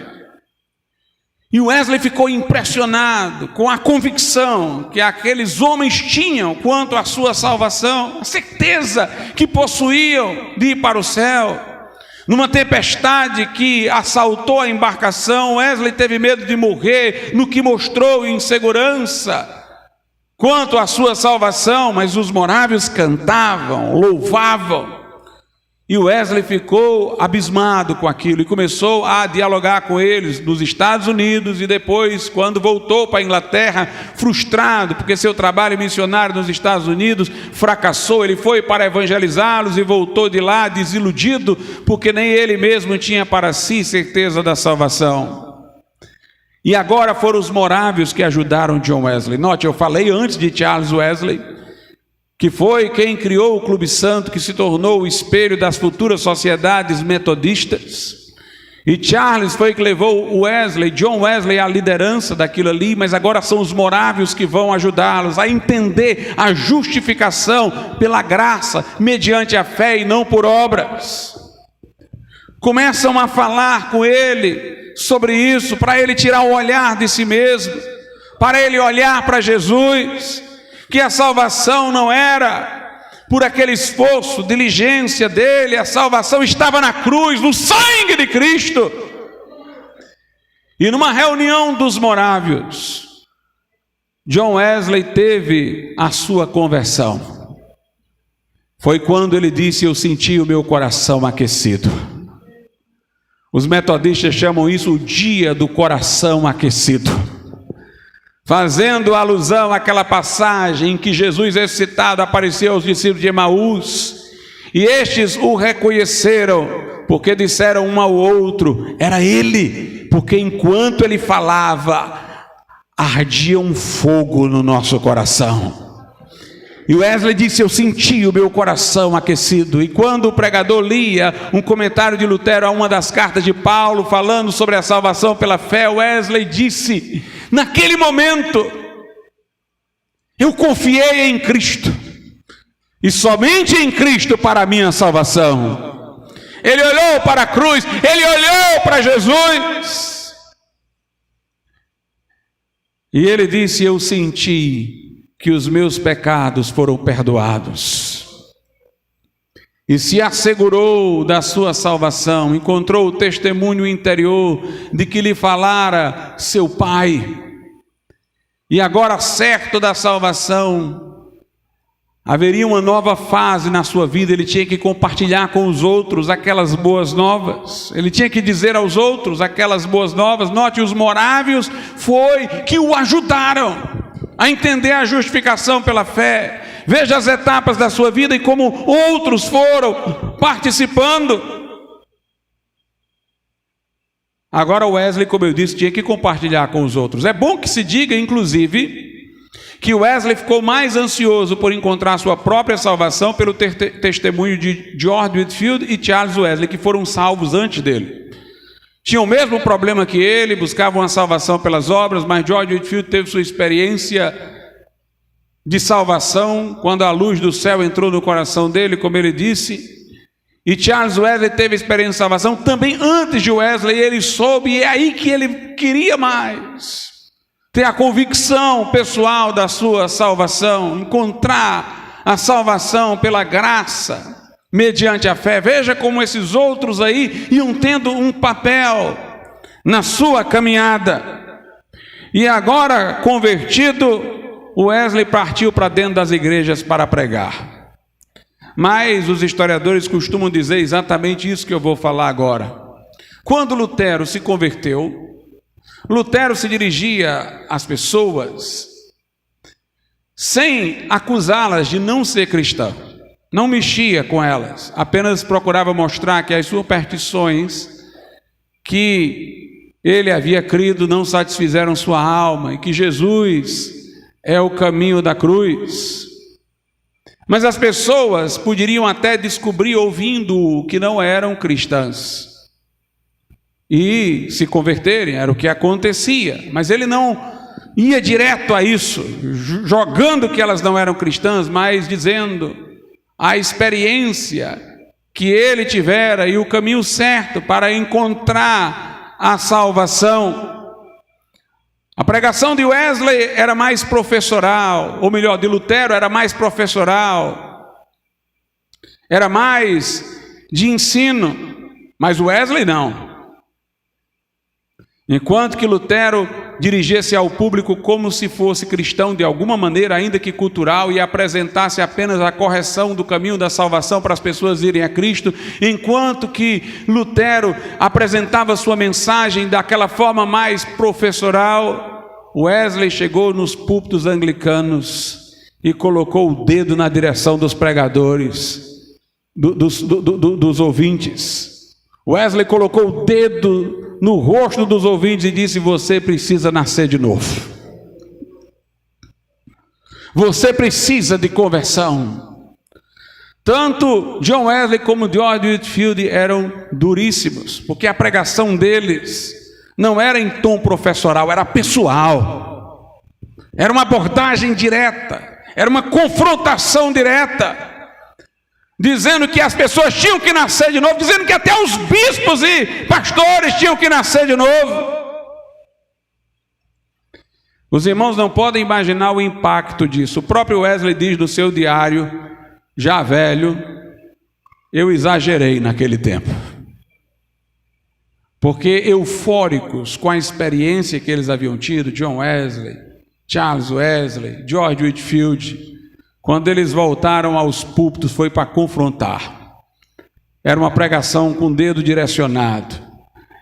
E Wesley ficou impressionado com a convicção que aqueles homens tinham quanto à sua salvação, a certeza que possuíam de ir para o céu. Numa tempestade que assaltou a embarcação, Wesley teve medo de morrer, no que mostrou insegurança quanto à sua salvação, mas os morávios cantavam, louvavam. E Wesley ficou abismado com aquilo e começou a dialogar com eles nos Estados Unidos, e depois, quando voltou para a Inglaterra, frustrado, porque seu trabalho missionário nos Estados Unidos fracassou, ele foi para evangelizá-los e voltou de lá desiludido, porque nem ele mesmo tinha para si certeza da salvação. E agora foram os morávios que ajudaram John Wesley. Note, eu falei antes de Charles Wesley, que foi quem criou o Clube Santo, que se tornou o espelho das futuras sociedades metodistas. E Charles foi que levou Wesley, John Wesley, à liderança daquilo ali, mas agora são os morávios que vão ajudá-los a entender a justificação pela graça, mediante a fé e não por obras. Começam a falar com ele sobre isso, para ele tirar o olhar de si mesmo, para ele olhar para Jesus, que a salvação não era por aquele esforço, diligência dele, a salvação estava na cruz, no sangue de Cristo. E numa reunião dos morávios, John Wesley teve a sua conversão. Foi quando ele disse: eu senti o meu coração aquecido. Os metodistas chamam isso o dia do coração aquecido, fazendo alusão àquela passagem em que Jesus ressuscitado apareceu aos discípulos de Emaús, e estes o reconheceram, porque disseram um ao outro: era ele, porque enquanto ele falava, ardia um fogo no nosso coração. E Wesley disse: eu senti o meu coração aquecido. E quando o pregador lia um comentário de Lutero a uma das cartas de Paulo, falando sobre a salvação pela fé, Wesley disse: naquele momento, eu confiei em Cristo, e somente em Cristo para a minha salvação. Ele olhou para a cruz, ele olhou para Jesus, e ele disse: eu senti que os meus pecados foram perdoados. E se assegurou da sua salvação, encontrou o testemunho interior de que lhe falara seu pai. E agora, certo da salvação, haveria uma nova fase na sua vida. Ele tinha que compartilhar com os outros aquelas boas novas. Ele tinha que dizer aos outros aquelas boas novas. Note, os morávios foi que o ajudaram a entender a justificação pela fé. Veja as etapas da sua vida e como outros foram participando. Agora Wesley, como eu disse, tinha que compartilhar com os outros. É bom que se diga, inclusive, que Wesley ficou mais ansioso por encontrar sua própria salvação pelo testemunho de George Whitefield e Charles Wesley, que foram salvos antes dele. Tinham o mesmo problema que ele, buscavam a salvação pelas obras, mas George Whitefield teve sua experiência de salvação quando a luz do céu entrou no coração dele, como ele disse. E Charles Wesley teve experiência de salvação também antes de Wesley, e ele soube, e é aí que ele queria mais ter a convicção pessoal da sua salvação, encontrar a salvação pela graça, mediante a fé. Veja como esses outros aí iam tendo um papel na sua caminhada. E agora, convertido, Wesley partiu para dentro das igrejas para pregar. Mas os historiadores costumam dizer exatamente isso que eu vou falar agora. Quando Lutero se converteu, Lutero se dirigia às pessoas sem acusá-las de não ser cristã. Não mexia com elas, apenas procurava mostrar que as superstições que ele havia crido não satisfizeram sua alma e que Jesus é o caminho da cruz. Mas as pessoas poderiam até descobrir ouvindo que não eram cristãs e se converterem, era o que acontecia. Mas ele não ia direto a isso, jogando que elas não eram cristãs, mas dizendo a experiência que ele tivera e o caminho certo para encontrar a salvação. A pregação de Wesley era mais professoral, ou melhor, de Lutero era mais professoral, era mais de ensino, mas Wesley não. Enquanto que Lutero dirigia-se ao público como se fosse cristão de alguma maneira, ainda que cultural, e apresentasse apenas a correção do caminho da salvação para as pessoas irem a Cristo, enquanto que Lutero apresentava sua mensagem daquela forma mais professoral, Wesley chegou nos púlpitos anglicanos e colocou o dedo na direção dos pregadores, dos ouvintes. Wesley colocou o dedo no rosto dos ouvintes e disse: você precisa nascer de novo. Você precisa de conversão. Tanto John Wesley como George Whitefield eram duríssimos, porque a pregação deles não era em tom professoral, era pessoal. Era uma abordagem direta, era uma confrontação direta, dizendo que as pessoas tinham que nascer de novo, dizendo que até os bispos e pastores tinham que nascer de novo. Os irmãos não podem imaginar o impacto disso. O próprio Wesley diz no seu diário, já velho: eu exagerei naquele tempo, porque eufóricos com a experiência que eles haviam tido, John Wesley, Charles Wesley, George Whitefield, quando eles voltaram aos púlpitos foi para confrontar. Era uma pregação com dedo direcionado,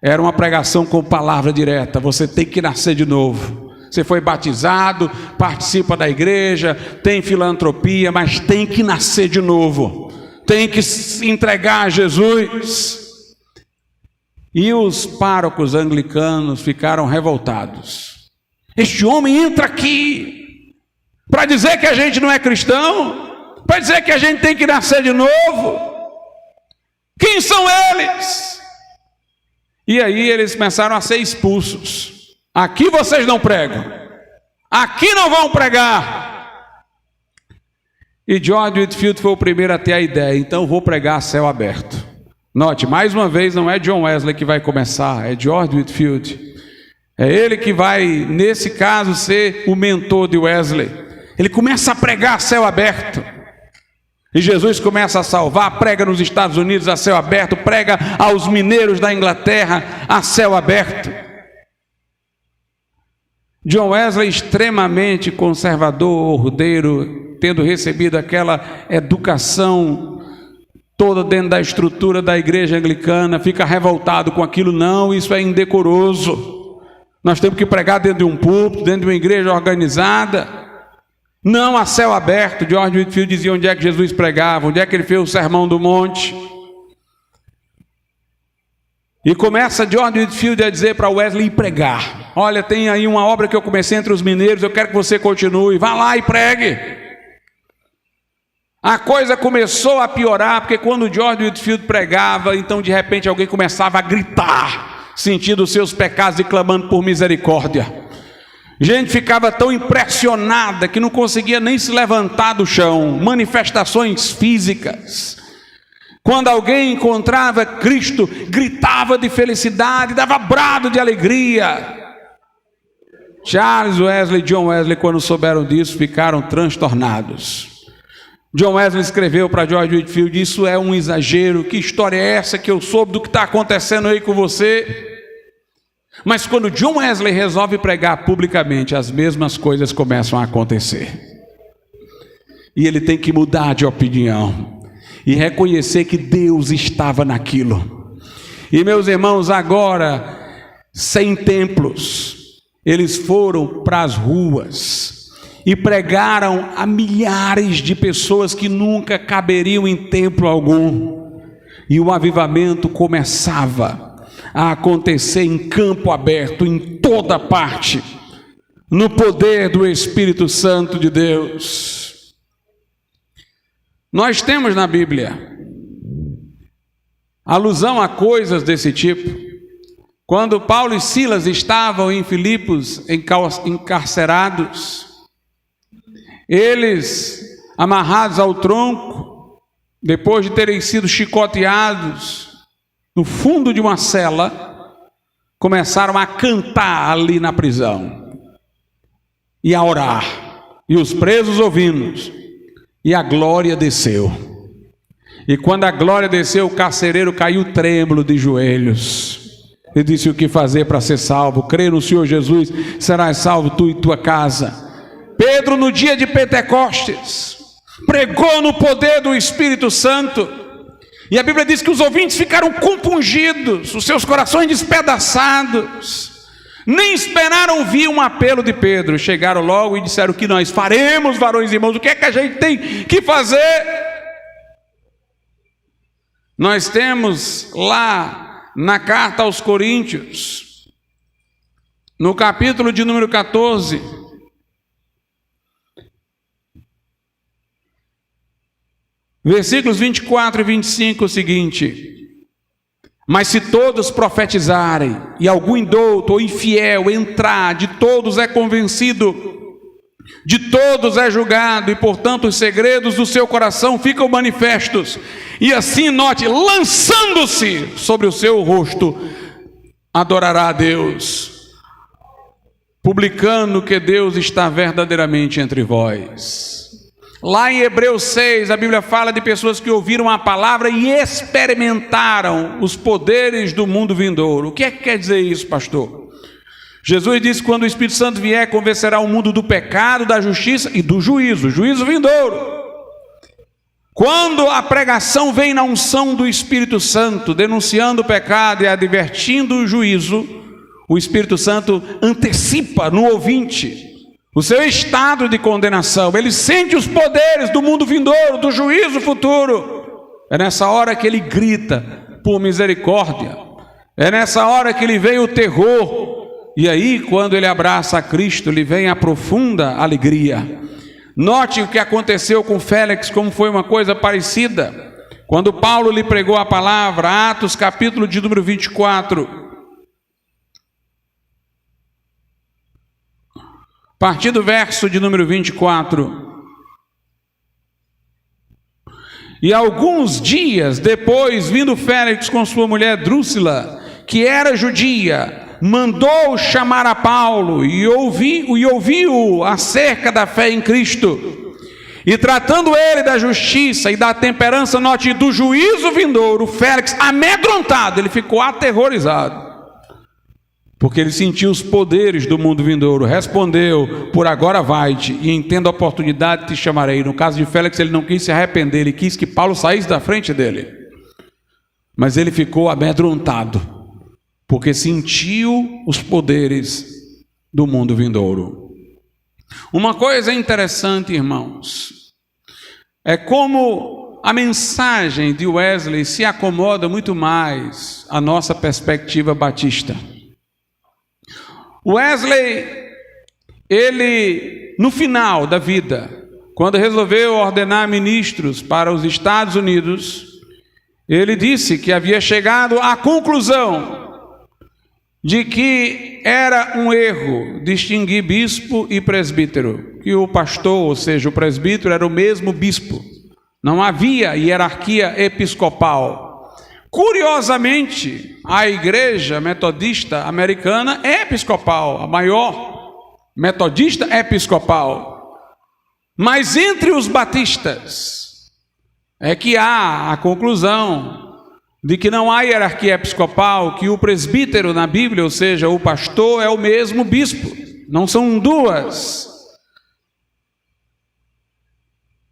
era uma pregação com palavra direta. Você tem que nascer de novo. Você foi batizado, participa da igreja, tem filantropia, mas tem que nascer de novo, tem que se entregar a Jesus. E os párocos anglicanos ficaram revoltados. Este homem entra aqui para dizer que a gente não é cristão, para dizer que a gente tem que nascer de novo. Quem são eles? E aí eles começaram a ser expulsos. Aqui vocês não pregam, aqui não vão pregar. E George Whitefield foi o primeiro a ter a ideia: então vou pregar a céu aberto. Note, mais uma vez, não é John Wesley que vai começar, é George Whitefield. É ele que vai, nesse caso, ser o mentor de Wesley. Ele começa a pregar a céu aberto, e Jesus começa a salvar. Prega nos Estados Unidos a céu aberto, prega aos mineiros da Inglaterra a céu aberto. John Wesley, extremamente conservador, ordeiro, tendo recebido aquela educação toda dentro da estrutura da igreja anglicana, fica revoltado com aquilo. Não, isso é indecoroso. Nós temos que pregar dentro de um púlpito, dentro de uma igreja organizada. Não a céu aberto. George Whitefield dizia onde é que Jesus pregava, onde é que ele fez o sermão do monte. E começa George Whitefield a dizer para Wesley ir pregar: olha, tem aí uma obra que eu comecei entre os mineiros, eu quero que você continue, vá lá e pregue. A coisa começou a piorar, porque quando George Whitefield pregava, então de repente alguém começava a gritar, sentindo os seus pecados e clamando por misericórdia. Gente ficava tão impressionada que não conseguia nem se levantar do chão. Manifestações físicas. Quando alguém encontrava Cristo, gritava de felicidade, dava brado de alegria. Charles Wesley e John Wesley, quando souberam disso, ficaram transtornados. John Wesley escreveu para George Whitefield: isso é um exagero, que história é essa que eu soube do que está acontecendo aí com você? Mas quando John Wesley resolve pregar publicamente, as mesmas coisas começam a acontecer. E ele tem que mudar de opinião e reconhecer que Deus estava naquilo. E meus irmãos, agora, sem templos, eles foram para as ruas e pregaram a milhares de pessoas que nunca caberiam em templo algum. E o avivamento começava a acontecer em campo aberto, em toda parte, no poder do Espírito Santo de Deus. Nós temos na Bíblia alusão a coisas desse tipo. Quando Paulo e Silas estavam em Filipos encarcerados, eles, amarrados ao tronco, depois de terem sido chicoteados no fundo de uma cela, começaram a cantar ali na prisão e a orar, e os presos ouvindo, e a glória desceu. E quando a glória desceu, o carcereiro caiu trêmulo de joelhos e disse: o que fazer para ser salvo? Crê no Senhor Jesus, serás salvo tu e tua casa. Pedro, no dia de Pentecostes, pregou no poder do Espírito Santo, e a Bíblia diz que os ouvintes ficaram compungidos, os seus corações despedaçados, nem esperaram ouvir um apelo de Pedro, chegaram logo e disseram: o que nós faremos, varões e irmãos? O que é que a gente tem que fazer? Nós temos lá na carta aos Coríntios, no capítulo de número 14, versículos 24 e 25, o seguinte: mas se todos profetizarem, e algum indouto ou infiel entrar, de todos é convencido, de todos é julgado, e portanto os segredos do seu coração ficam manifestos. E assim, note, lançando-se sobre o seu rosto, adorará a Deus, publicando que Deus está verdadeiramente entre vós. Lá em Hebreus 6, a Bíblia fala de pessoas que ouviram a palavra e experimentaram os poderes do mundo vindouro. O que é que quer dizer isso, pastor? Jesus disse: quando o Espírito Santo vier, convencerá o mundo do pecado, da justiça e do juízo, juízo vindouro. Quando a pregação vem na unção do Espírito Santo, denunciando o pecado e advertindo o juízo, o Espírito Santo antecipa no ouvinte o seu estado de condenação. Ele sente os poderes do mundo vindouro, do juízo futuro. É nessa hora que ele grita por misericórdia. É nessa hora que lhe vem o terror. E aí, quando ele abraça a Cristo, lhe vem a profunda alegria. Note o que aconteceu com Félix, como foi uma coisa parecida. Quando Paulo lhe pregou a palavra, Atos capítulo de número 24, a partir do verso de número 24. E alguns dias depois, vindo Félix com sua mulher Drúxila, que era judia, mandou chamar a Paulo e ouviu acerca da fé em Cristo. E tratando ele da justiça e da temperança, note, do juízo vindouro, Félix, amedrontado, ele ficou aterrorizado, porque ele sentiu os poderes do mundo vindouro. Respondeu: por agora vai-te, e entendo a oportunidade te chamarei. No caso de Félix, ele não quis se arrepender, ele quis que Paulo saísse da frente dele, mas ele ficou amedrontado, porque sentiu os poderes do mundo vindouro. Uma coisa interessante, irmãos, é como a mensagem de Wesley se acomoda muito mais à nossa perspectiva batista. Wesley, ele, no final da vida, quando resolveu ordenar ministros para os Estados Unidos, ele disse que havia chegado à conclusão de que era um erro distinguir bispo e presbítero, que o pastor, ou seja, o presbítero, era o mesmo bispo, não havia hierarquia episcopal. Curiosamente, a igreja metodista americana é episcopal, a maior metodista é episcopal, mas entre os batistas é que há a conclusão de que não há hierarquia episcopal, que o presbítero na Bíblia, ou seja, o pastor, é o mesmo bispo. Não são duas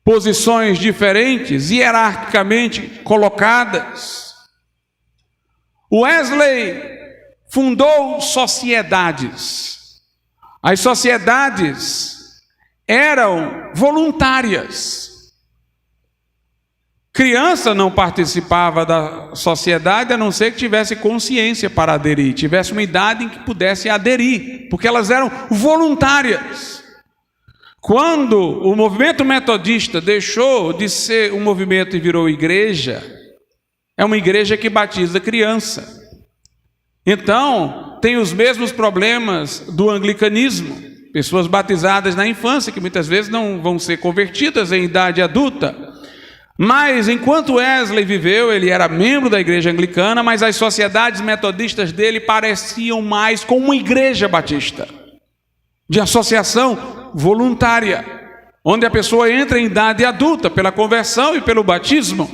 posições diferentes, hierarquicamente colocadas. Wesley fundou sociedades. As sociedades eram voluntárias. Criança não participava da sociedade, a não ser que tivesse consciência para aderir, tivesse uma idade em que pudesse aderir, porque elas eram voluntárias. Quando o movimento metodista deixou de ser um movimento e virou igreja, é uma igreja que batiza criança. Então, tem os mesmos problemas do anglicanismo. Pessoas batizadas na infância, que muitas vezes não vão ser convertidas em idade adulta. Mas, enquanto Wesley viveu, ele era membro da igreja anglicana, mas as sociedades metodistas dele pareciam mais com uma igreja batista, de associação voluntária, onde a pessoa entra em idade adulta pela conversão e pelo batismo.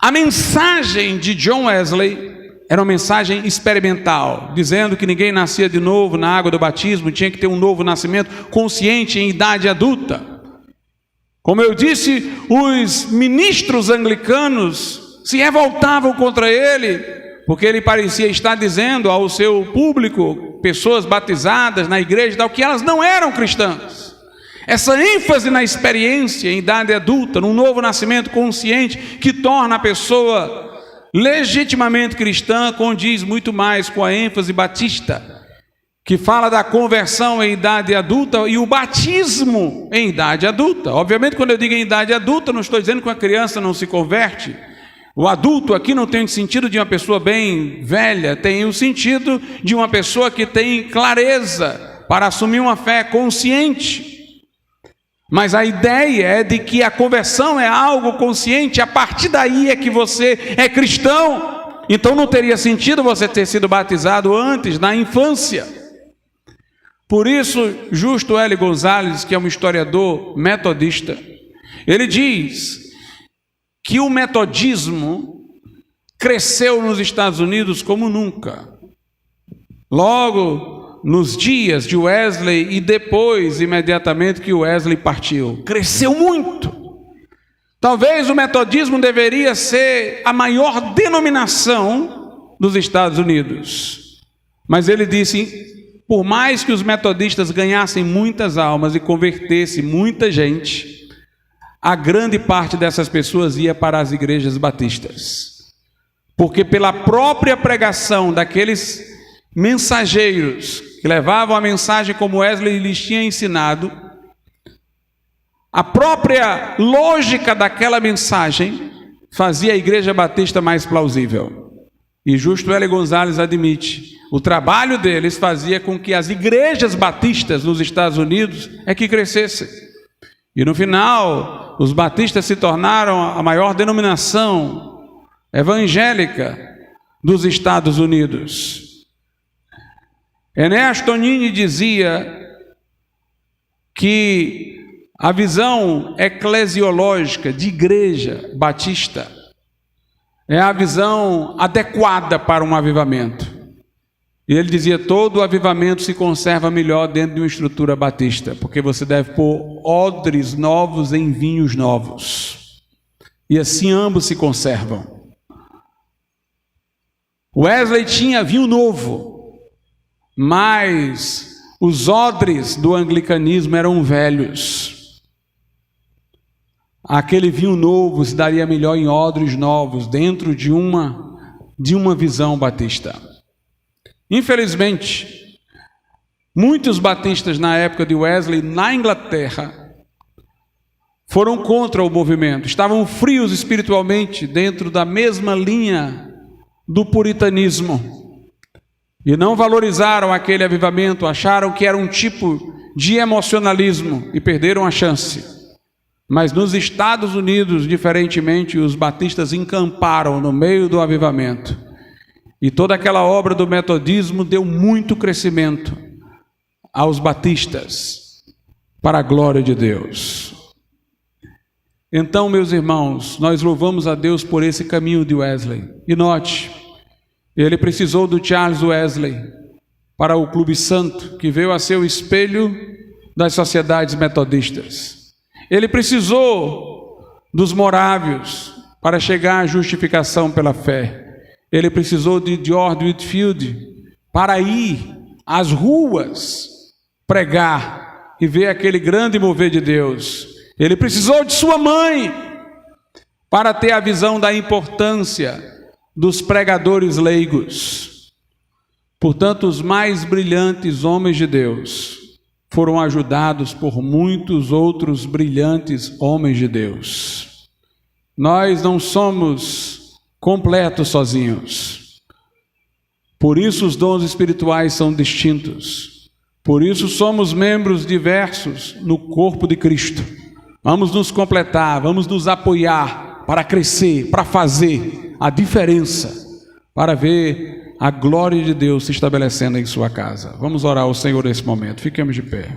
A mensagem de John Wesley era uma mensagem experimental, dizendo que ninguém nascia de novo na água do batismo, tinha que ter um novo nascimento consciente em idade adulta. Como eu disse, os ministros anglicanos se revoltavam contra ele, porque ele parecia estar dizendo ao seu público, pessoas batizadas na igreja, que elas não eram cristãs. Essa ênfase na experiência em idade adulta, num novo nascimento consciente, que torna a pessoa legitimamente cristã, condiz muito mais com a ênfase batista, que fala da conversão em idade adulta e o batismo em idade adulta. Obviamente, quando eu digo em idade adulta, não estou dizendo que uma criança não se converte. O adulto aqui não tem o sentido de uma pessoa bem velha, tem o sentido de uma pessoa que tem clareza para assumir uma fé consciente. Mas a ideia é de que a conversão é algo consciente, a partir daí é que você é cristão. Então não teria sentido você ter sido batizado antes, na infância. Por isso, Justo L. Gonzalez, que é um historiador metodista, ele diz que o metodismo cresceu nos Estados Unidos como nunca. Logo nos dias de Wesley e depois, imediatamente que Wesley partiu, cresceu muito. Talvez o metodismo deveria ser a maior denominação dos Estados Unidos. Mas ele disse, por mais que os metodistas ganhassem muitas almas e convertessem muita gente, a grande parte dessas pessoas ia para as igrejas batistas. Porque pela própria pregação daqueles mensageiros que levavam a mensagem como Wesley lhes tinha ensinado, a própria lógica daquela mensagem fazia a igreja batista mais plausível. E Justo L. Gonzalez admite, o trabalho deles fazia com que as igrejas batistas nos Estados Unidos é que crescessem. E no final, os batistas se tornaram a maior denominação evangélica dos Estados Unidos. Enéas Tonini dizia que a visão eclesiológica de igreja batista é a visão adequada para um avivamento. E ele dizia, todo avivamento se conserva melhor dentro de uma estrutura batista, porque você deve pôr odres novos em vinhos novos. E assim ambos se conservam. Wesley tinha vinho novo, mas os odres do anglicanismo eram velhos. Aquele vinho novo se daria melhor em odres novos, dentro de uma visão batista. Infelizmente, muitos batistas na época de Wesley, na Inglaterra, foram contra o movimento, estavam frios espiritualmente dentro da mesma linha do puritanismo e não valorizaram aquele avivamento, acharam que era um tipo de emocionalismo e perderam a chance. Mas nos Estados Unidos, diferentemente, os batistas encamparam no meio do avivamento. E toda aquela obra do metodismo deu muito crescimento aos batistas, para a glória de Deus. Então, meus irmãos, nós louvamos a Deus por esse caminho de Wesley. E note, ele precisou do Charles Wesley para o Clube Santo, que veio a ser o espelho das sociedades metodistas. Ele precisou dos morávios para chegar à justificação pela fé. Ele precisou de George Whitefield para ir às ruas pregar e ver aquele grande mover de Deus. Ele precisou de sua mãe para ter a visão da importância dos pregadores leigos. Portanto, os mais brilhantes homens de Deus foram ajudados por muitos outros brilhantes homens de Deus. Nós não somos completos sozinhos. Por isso os dons espirituais são distintos. Por isso somos membros diversos no corpo de Cristo. Vamos nos completar, vamos nos apoiar para crescer, para fazer a diferença, para ver a glória de Deus se estabelecendo em sua casa. Vamos orar ao Senhor nesse momento. Fiquemos de pé.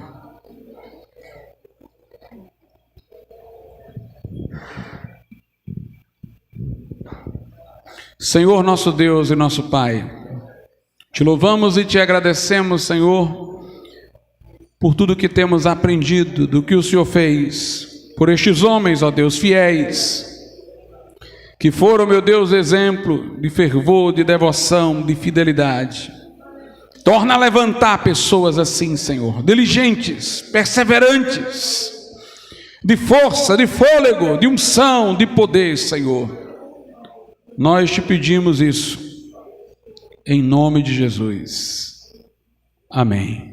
Senhor nosso Deus e nosso Pai, te louvamos e te agradecemos, Senhor, por tudo que temos aprendido, do que o Senhor fez, por estes homens, ó Deus, fiéis, que foram, meu Deus, exemplo de fervor, de devoção, de fidelidade. Torna a levantar pessoas assim, Senhor, diligentes, perseverantes, de força, de fôlego, de unção, de poder, Senhor. Nós te pedimos isso, em nome de Jesus. Amém.